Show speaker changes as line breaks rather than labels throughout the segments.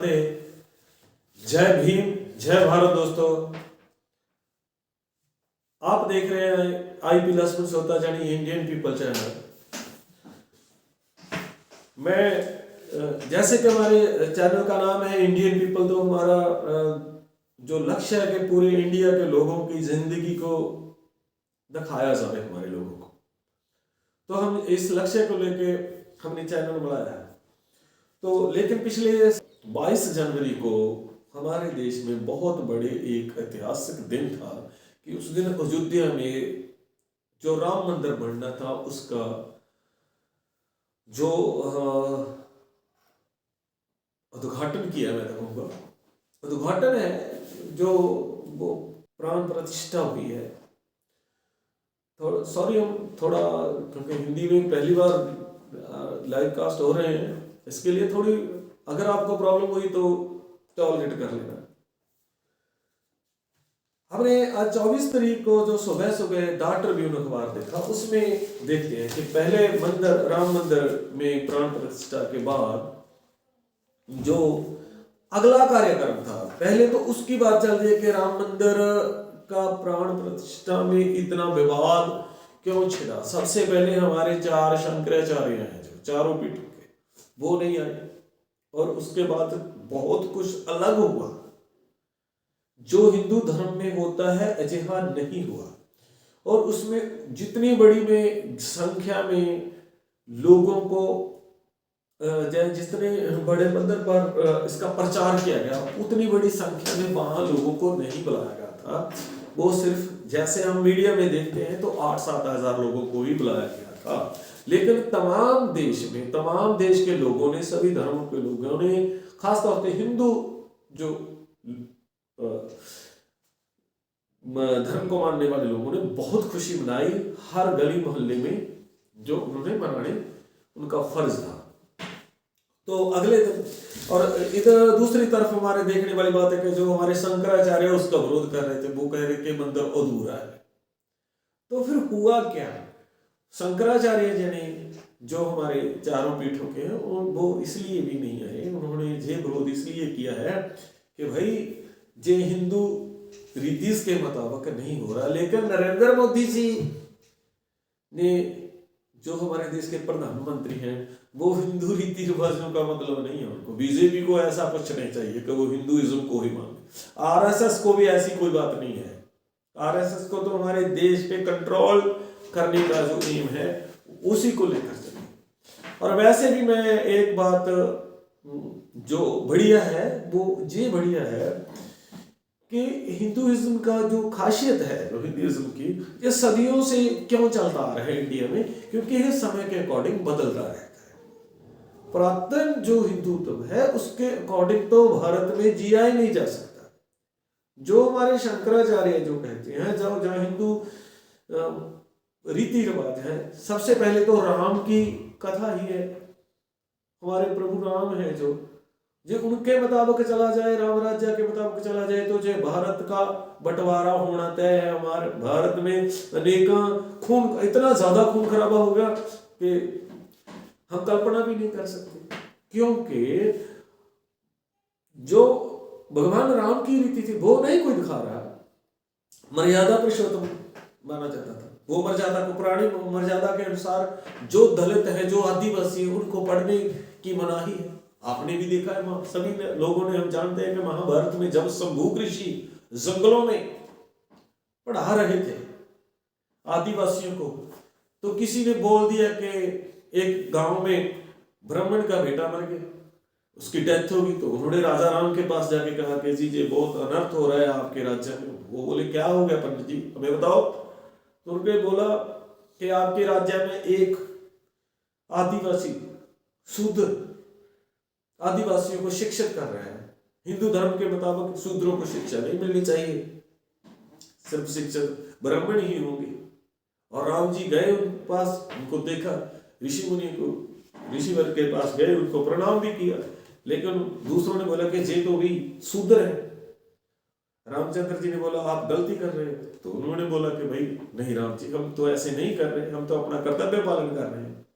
जय भीम, जय भारत दोस्तों। आप देख रहे हैं आईपी लक्ष्मण सोता जानी इंडियन पीपल चैनल। मैं जैसे कि हमारे चैनल का नाम है इंडियन पीपल, तो हमारा जो लक्ष्य है कि पूरे इंडिया के लोगों की जिंदगी को दिखाया जाए हमारे लोगों को। तो हम इस लक्ष्य को लेके हमने चैनल बनाया है। तो लेकिन पिछले 22 जनवरी को हमारे देश में बहुत बड़े एक ऐतिहासिक दिन था कि उस दिन अयोध्या में जो राम मंदिर बनना था उसका जो उद्घाटन किया, मैं कहूँगा उद्घाटन है, जो वो प्राण प्रतिष्ठा हुई है। सॉरी, हम थोड़ा क्योंकि हिंदी में पहली बार लाइव कास्ट हो रहे हैं, इसके लिए थोड़ी अगर आपको प्रॉब्लम हुई तो टॉलरेट कर लेना। हमने आज 24 तारीख को जो सुबह सुबह द ट्रिब्यून अखबार देखा, उसमें देखते हैं कि पहले राम मंदिर में प्राण प्रतिष्ठा के बाद जो अगला कार्यक्रम था, पहले तो उसकी बात चल रही है कि राम मंदिर का प्राण प्रतिष्ठा में इतना विवाद क्यों छिड़ा। सबसे पहले हमारे 4 शंकराचार्य हैं जो चारों पीठों के, वो नहीं आए, और उसके बाद बहुत कुछ अलग हुआ जो हिंदू धर्म में होता है, अजिहा नहीं हुआ। और उसमें जितनी बड़ी में संख्या में लोगों को जितने बड़े मंदिर पर इसका प्रचार किया गया, उतनी बड़ी संख्या में वहां लोगों को नहीं बुलाया गया था। वो सिर्फ जैसे हम मीडिया में देखते हैं तो 8-7 हजार लोगों को ही बुलाया गया था। लेकिन तमाम देश में, तमाम देश के लोगों ने, सभी धर्मों के लोगों ने, खासतौर पे हिंदू जो धर्म को मानने वाले लोगों ने बहुत खुशी मनाई। हर गली मोहल्ले में जो उन्होंने मनाने उनका फर्ज था। तो अगले दिन, और इधर दूसरी तरफ हमारे देखने वाली बात है कि जो हमारे शंकराचार्य उसका विरोध कर रहे थे, वो कह रहे कि मंदिर अधूरा है। तो फिर हुआ क्या? शंकराचार्य जी ने, जो हमारे चारों पीठों के हैं, वो इसलिए भी नहीं आए, उन्होंने ये विरोध इसलिए किया है कि भाई जे हिंदू रीतिस के मुताबिक नहीं हो रहा। लेकिन नरेंद्र मोदी जी ने, जो हमारे देश के प्रधानमंत्री हैं, वो हिंदू रीति रिवाजों का मतलब नहीं है उनको। बीजेपी को ऐसा कुछ नहीं चाहिए कि वो हिंदुइज्म को ही माने। आरएसएस को भी ऐसी कोई बात नहीं है। आरएसएस को तो हमारे देश पे कंट्रोल करने का जो एम है उसी को लेकर चलिए। और वैसे भी मैं एक बात जो बढ़िया है वो ये बढ़िया है कि हिंदुइज्म का जो खासियत है, जो हिंदुइज्म की, ये सदियों से क्यों चलता आ रहा है इंडिया में, क्योंकि ये समय के अकॉर्डिंग बदलता रहता है। पुरातन जो हिंदुत्व है उसके अकॉर्डिंग तो भारत में जिया ही नहीं जा सकता। जो हमारे शंकराचार्य जो कहते हैं, जहाँ हिंदू रीति रिवाज है, सबसे पहले तो राम की कथा ही है। हमारे प्रभु राम है जो उनके मुताबिक चला जाए, राम राज्य के मुताबिक चला जाए, तो जो भारत का बंटवारा होना तय है। हमारे भारत में अनेकों खून, इतना ज्यादा खून खराबा हो गया कि हम कल्पना भी नहीं कर सकते। क्योंकि जो भगवान राम की रीति थी वो नहीं कोई दिखा रहा। मर्यादा पुरुषोत्तम माना जाता था। वो मर्यादा को, पुरानी मर्यादा के अनुसार जो दलित है, जो आदिवासी है, उनको पढ़ने की मनाही है। आपने भी देखा है, सभी लोगों ने, हम जानते हैं कि महाभारत में जब शंभू ऋषि जंगलों में पढ़ा रहे थे आदिवासियों को, तो किसी ने बोल दिया कि एक गांव में ब्राह्मण का बेटा मर गया, उसकी डेथ होगी। तो उन्होंने राजा राम के पास जाके कहा कि जी ये बहुत अनर्थ हो रहा है आपके राज्य में। वो बोले क्या हो गया पंडित जी, हमें बताओ। तो उन्होंने बोला कि आपके राज्य में एक आदिवासी शूद्र आदिवासियों को शिक्षित कर रहे हैं। हिंदू धर्म के मुताबिक शूद्रों को शिक्षा नहीं मिलनी चाहिए, सिर्फ शिक्षक ब्राह्मण ही होंगे। और राम जी गए उनके पास, उनको देखा, ऋषि मुनि को, ऋषिवर के पास गए, उनको प्रणाम भी किया। लेकिन दूसरों ने बोला कि ये तो भी शूद्र है। रामचंद्र जी ने बोला आप गलती कर रहे हैं। तो उन्होंने बोला कि भाई नहीं राम जी, हम तो ऐसे नहीं कर रहे, हम तो अपना कर्तव्य पालन कर रहे हैं।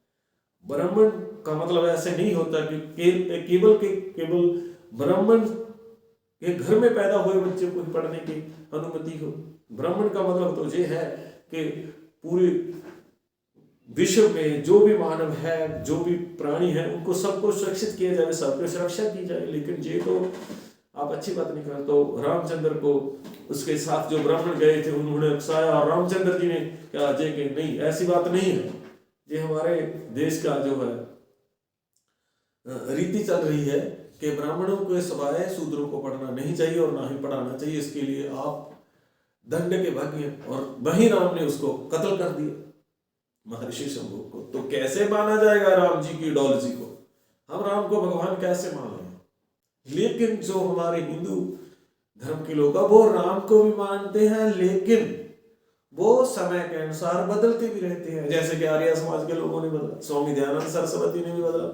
ब्राह्मण का मतलब ऐसे नहीं होता कि केवल ब्राह्मण के घर में पैदा हुए बच्चे को पढ़ने की अनुमति हो। ब्राह्मण का मतलब तो ये है कि पूरे विश्व में जो भी मानव है, जो भी प्राणी है, उनको सबको सुरक्षित किया जाए, सबको सुरक्षा की जाए। लेकिन ये तो आप अच्छी बात नहीं कर। तो रामचंद्र को उसके साथ जो ब्राह्मण गए थे उन्होंने उकसाया, और रामचंद्र जी ने कहा जे कि नहीं, ऐसी बात नहीं है। ये हमारे देश का जो है रीति चल रही है कि ब्राह्मणों के सिवाय शूद्रों को पढ़ना नहीं चाहिए और ना ही पढ़ाना चाहिए। इसके लिए आप दंड के भागी हैं। और वही राम ने उसको कत्ल कर दिया, महर्षि शंभु को। तो कैसे माना जाएगा राम जी की इडोलॉजी को? हम राम को भगवान कैसे मान लें? लेकिन जो हमारे हिंदू धर्म के लोग हैं वो राम को भी मानते हैं, लेकिन वो समय के अनुसार बदलते भी रहते हैं। जैसे कि आर्य समाज के लोगों ने बदला, स्वामी दयानंद सरस्वती ने भी बदला,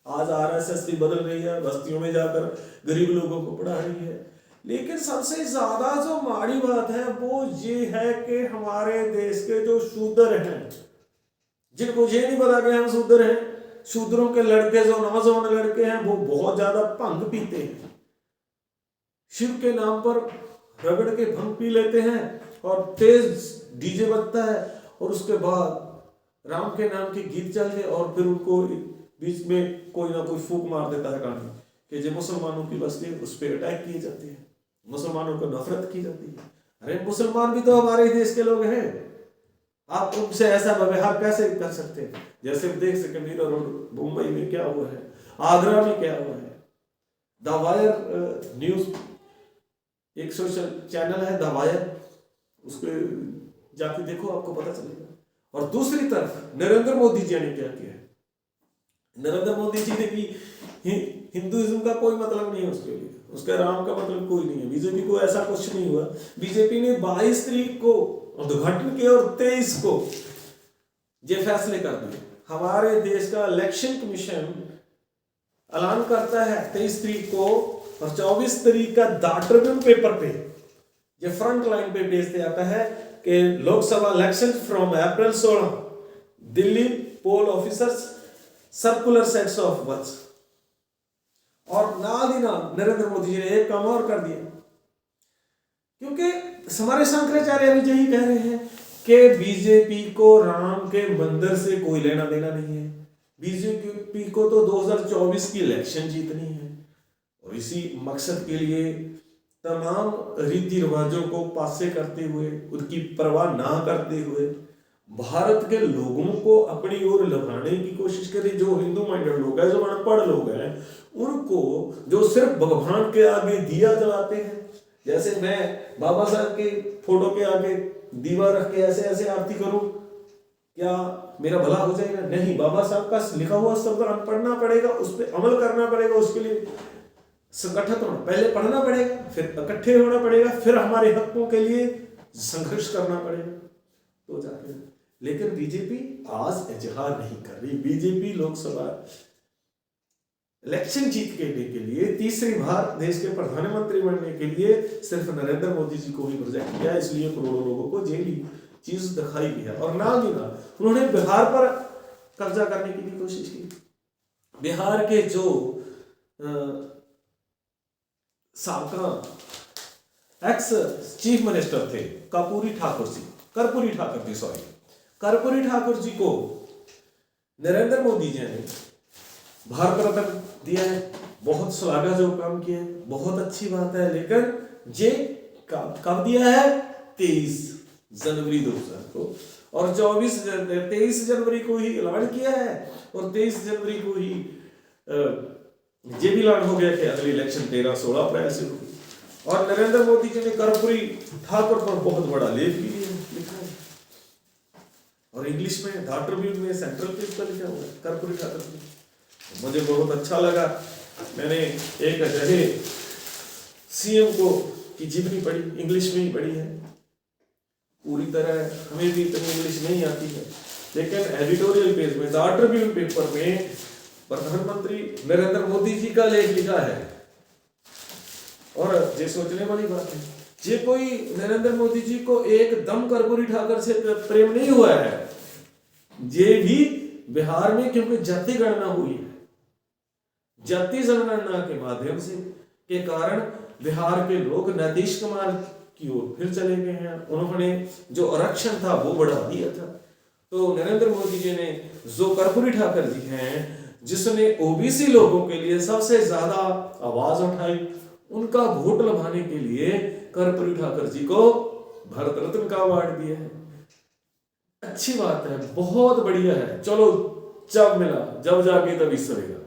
आज आरएसएस भी बदल रही है, बस्तियों में जाकर गरीब लोगों को पढ़ा रही है। लेकिन सबसे ज्यादा जो माड़ी बात है वो ये है कि हमारे देश के जो शूद्र हैं, जिनको ये नहीं पता कि हम शूद्र हैं, शूद्रों के लड़के, जो नौजवान लड़के हैं, वो बहुत ज्यादा भंग पीते हैं, शिव के नाम पर रगड़ के भंग पी लेते हैं और तेज डीजे बजता है, और उसके बाद राम के नाम के गीत चलते, और फिर उनको बीच में कोई ना कोई फूक मार देता है गाने कि जो मुसलमानों की बस्ती, उस पर अटैक किए जाते हैं, मुसलमानों को नफरत की जाती है। अरे मुसलमान भी तो हमारे देश के लोग हैं, आप उनसे ऐसा व्यवहार कैसे कर सकते हैं? जैसे देख सकते मीरा रोड मुंबई में क्या हुआ है, आगरा में क्या हुआ है। द वायर न्यूज एक सोशल चैनल है, द वायर, उसको जाके देखो, आपको पता चलेगा। और दूसरी तरफ नरेंद्र मोदी जी ने क्या किया है? नरेंद्र मोदी जी ने भी हिंदुइज्म का कोई मतलब नहीं है उसके लिए, उसका राम का मतलब कोई नहीं है। बीजेपी को ऐसा कुछ नहीं हुआ। बीजेपी ने 22 तारीख को उद्घाटन किया और 23 को ये फैसले कर दिए। हमारे देश का इलेक्शन कमीशन ऐलान करता है 23 तारीख को, और 24 तारीख का द ट्रिब्यून पेपर पे ये फ्रंट लाइन पे भेज दिया जाता है कि Lok Sabha election from April 16, Delhi poll officers circular sets of words. और नाल ही नाल नरेंद्र मोदी जी ने एक काम और कर दिया, क्योंकि हमारे शंकराचार्य भी यही कह रहे हैं कि बीजेपी को राम के मंदिर से कोई लेना देना नहीं है। बीजेपी को तो 2024 की इलेक्शन जीतनी है, और इसी मकसद के लिए तमाम रीति रिवाजों को पासे करते हुए, उनकी परवाह ना करते हुए भारत के लोगों को अपनी ओर लभाने की कोशिश करें। जो हिंदू माइंडेड लोग हैं, जो अनपढ़ लोग हैं, उनको जो सिर्फ भगवान के आगे दिया जलाते हैं, जैसे मैं बाबा साहब के फोटो के आगे दीवा रख के ऐसे ऐसे आरती करूं, क्या मेरा भला हो जाएगा? नहीं, बाबा साहब का लिखा हुआ शब्द पढ़ना पड़ेगा, उस पर अमल करना पड़ेगा। उसके लिए संगठित होना, पहले पढ़ना पड़ेगा, फिर इकट्ठे होना पड़ेगा, फिर हमारे हकों के लिए संघर्ष करना पड़ेगा, तो जाके। लेकिन बीजेपी आज इजहार नहीं कर रही। बीजेपी लोकसभा इलेक्शन जीत के लिए तीसरी बार देश के प्रधानमंत्री बनने के लिए सिर्फ नरेंद्र मोदी जी को ही प्रोजेक्ट किया, इसलिए करोड़ों लोगों को जेली चीज दिखाई दी है। और ना ही ना उन्होंने बिहार पर कब्जा करने की भी कोशिश की। बिहार के जो साबका एक्स चीफ मिनिस्टर थे कर्पूरी ठाकुर जी को नरेंद्र मोदी जी ने भारत रत्न दिया है। बहुत श्लाघाजोग काम किया है, बहुत अच्छी बात है। लेकिन ये कब दिया है? 23 जनवरी 2000 को, और 23 जनवरी को ही ऐलान किया है, और 23 जनवरी को ही ये भी ऐलान हो गया कि अगली इलेक्शन 13-16 अप्रैल से होगी। और नरेंद्र मोदी जी ने कर्पूरी ठाकुर पर बहुत बड़ा लेख भी लिखा है, और इंग्लिश में द ट्रिब्यून में सेंट्रल पेज पर लिखा हुआ है कर्पूरी ठाकुर। मुझे बहुत अच्छा लगा। मैंने एक जगह सीएम को की जीवनी पढ़ी, इंग्लिश में ही पढ़ी है पूरी तरह, हमें भी इतनी इंग्लिश नहीं आती है, लेकिन एडिटोरियल पेज में द ट्रिब्यून पेपर में प्रधानमंत्री नरेंद्र मोदी जी का लेख लिखा है। और ये सोचने वाली बात है, ये कोई नरेंद्र मोदी जी को एकदम कर्पूरी ठाकुर से प्रेम नहीं हुआ है, ये भी बिहार में क्योंकि जाति गणना हुई है, जाति जनगणना के माध्यम से के कारण बिहार के लोग नीतीश कुमार की ओर फिर चले गए हैं। उन्होंने जो आरक्षण था वो बढ़ा दिया था। तो नरेंद्र मोदी जी ने, जो कर्पूरी ठाकर जी हैं जिसने ओबीसी लोगों के लिए सबसे ज्यादा आवाज उठाई, उनका वोट लभाने के लिए कर्पूरी ठाकर जी को भारत रत्न का अवार्ड दिया है। अच्छी बात है, बहुत बढ़िया है। चलो, जब मिला जब जाके तभी सरेगा।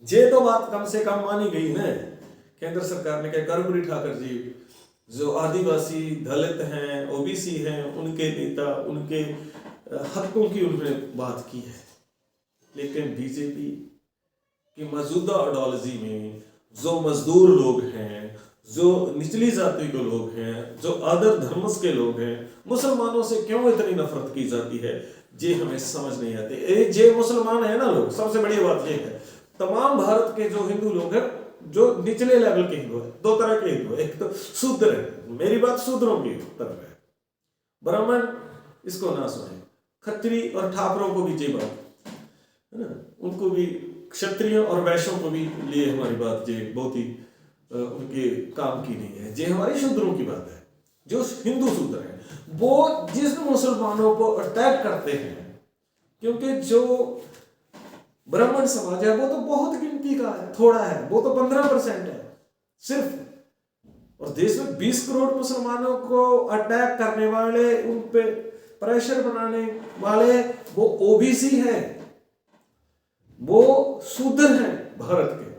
ये तो बात कम से कम मानी गई ना। केंद्र सरकार ने कहा कर्पूरी ठाकर जी जो आदिवासी दलित हैं, ओबीसी हैं, उनके नेता, उनके हकों की उन्होंने बात की है। लेकिन बीजेपी की मौजूदा आइडियोलॉजी में जो मजदूर लोग हैं, जो निचली जाति के लोग हैं, जो अदर धर्मस के लोग हैं, मुसलमानों से क्यों इतनी नफरत की जाती है, ये हमें समझ नहीं आती। ये मुसलमान है ना लोग, सबसे बड़ी बात ये है, तमाम भारत के जो हिंदू लोग हैं, जो निचले लेवल के हिंदू है, दो तरह के हिंदू है। एक तो शूद्र है, मेरी बात शूद्रों की तरफ है, ब्राह्मण इसको ना सुने, खत्री और ठाकुरों को भी ये बात है ना, उनको भी, क्षत्रियों और वैश्यों को भी लिए हमारी बात ये बहुत ही उनके काम की नहीं है। ये हमारी शूद्रों की बात है। जो हिंदू शूद्र है वो जिस मुसलमानों को अटैक करते हैं, क्योंकि जो ब्राह्मण समाज है वो तो बहुत गिनती का है, थोड़ा है, वो तो 15% है सिर्फ। और देश में 20 करोड़ मुसलमानों को अटैक करने वाले, उन पे प्रेशर बनाने वाले वो ओबीसी है, वो शूद्र हैं भारत के।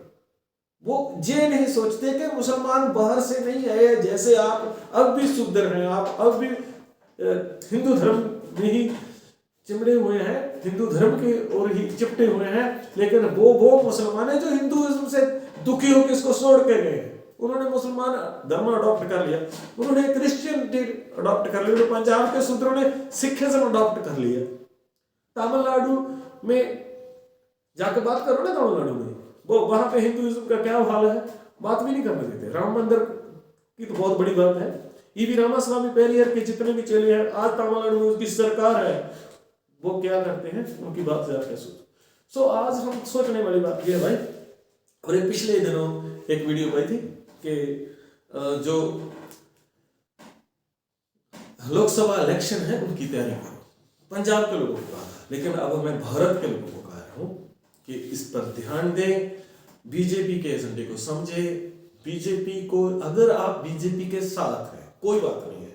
वो ये नहीं सोचते कि मुसलमान बाहर से नहीं है, जैसे आप अब भी शूद्र हैं, आप अब भी हिंदू धर्म में ही चिमड़े हुए हैं, हिंदू धर्म के और ही चिपटे हुए हैं। लेकिन वो मुसलमान है जो हिंदुइज्म से दुखी होकर इसको छोड़ के गए। उन्होंने मुसलमान धर्म अडॉप्ट कर लिया, उन्होंने क्रिश्चियनिटी अडॉप्ट कर लिया, पंजाब के शूद्रों ने सिखिज्म अडॉप्ट कर लिया। तमिलनाडु में जाकर बात करो ना, तमिलनाडु में वो वहां पे हिंदुइज्म का क्या हाल है, बात भी नहीं करने देते। राम मंदिर की तो बहुत बड़ी बात है। ईवी रामास्वामी पेरियर के जितने भी चेले हैं, आज तमिलनाडु में उसकी सरकार है, वो क्या करते हैं, उनकी बात जाकर सोचो। आज हम सोचने वाली बात ये है भाई। और एक पिछले दिनों एक वीडियो पाई थी कि जो लोकसभा इलेक्शन है उनकी तैयारी करो, पंजाब के लोगों को कहा, लेकिन अब मैं भारत के लोगों को कह रहा हूं कि इस पर ध्यान दें, बीजेपी के एजेंडे को समझे। बीजेपी को, अगर आप बीजेपी के साथ हैं कोई बात नहीं है,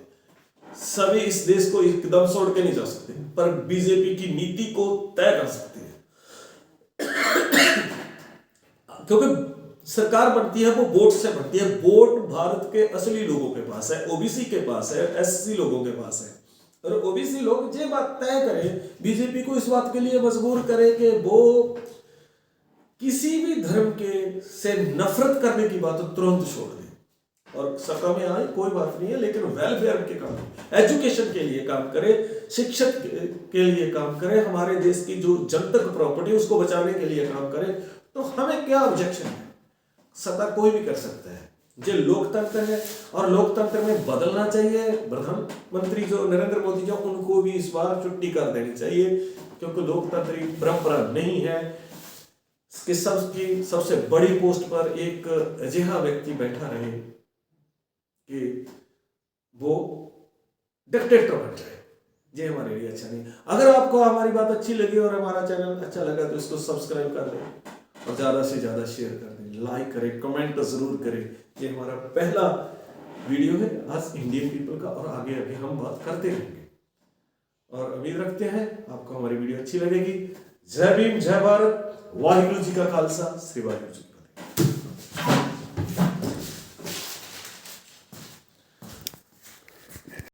सभी इस देश को एकदम छोड़ के नहीं जा सकते, पर बीजेपी की नीति को तय कर सकते हैं। क्योंकि सरकार बनती है वो वोट से बनती है। वोट भारत के असली लोगों के पास है, ओबीसी के पास है, एससी लोगों के पास है। और ओबीसी लोग ये बात तय करें, बीजेपी को इस बात के लिए मजबूर करे कि वो किसी भी धर्म के से नफरत करने की बात तुरंत छोड़ दे और सत्ता में आए, कोई बात नहीं है, लेकिन वेलफेयर के काम, एजुकेशन के लिए काम करे, शिक्षक के लिए काम करे, हमारे देश की जो जनतक प्रॉपर्टी उसको बचाने के लिए काम करे। तो हमें क्या ऑब्जेक्शन है, सत्ता कोई भी कर सकता है। जो लोकतंत्र है और लोकतंत्र में बदलना चाहिए। प्रधानमंत्री जो नरेंद्र मोदी जो, उनको भी इस बार छुट्टी कर देनी चाहिए, क्योंकि लोकतंत्र परंपरा नहीं है कि सबसे बड़ी पोस्ट पर एक अजिहा व्यक्ति बैठा रहे कि वो डिक्टेटर बन जाए। ये हमारे लिए अच्छा नहीं। अगर आपको हमारी बात अच्छी लगी और हमारा चैनल अच्छा लगा तो इसको सब्सक्राइब कर दें और ज़्यादा से ज़्यादा शेयर कर दें, लाइक करें, कमेंट तो ज़रूर करें। ये हमारा पहला वीडियो है आज इंडियन पीपल का, और आगे आगे हम बात करते रहेंगे और उम्मीद रखते हैं आपको हमारी वीडियो अच्छी लगेगी। जय भीम, जय भारत, वाहिगुरु जी का खालसा, श्री वाहिगुरु जी।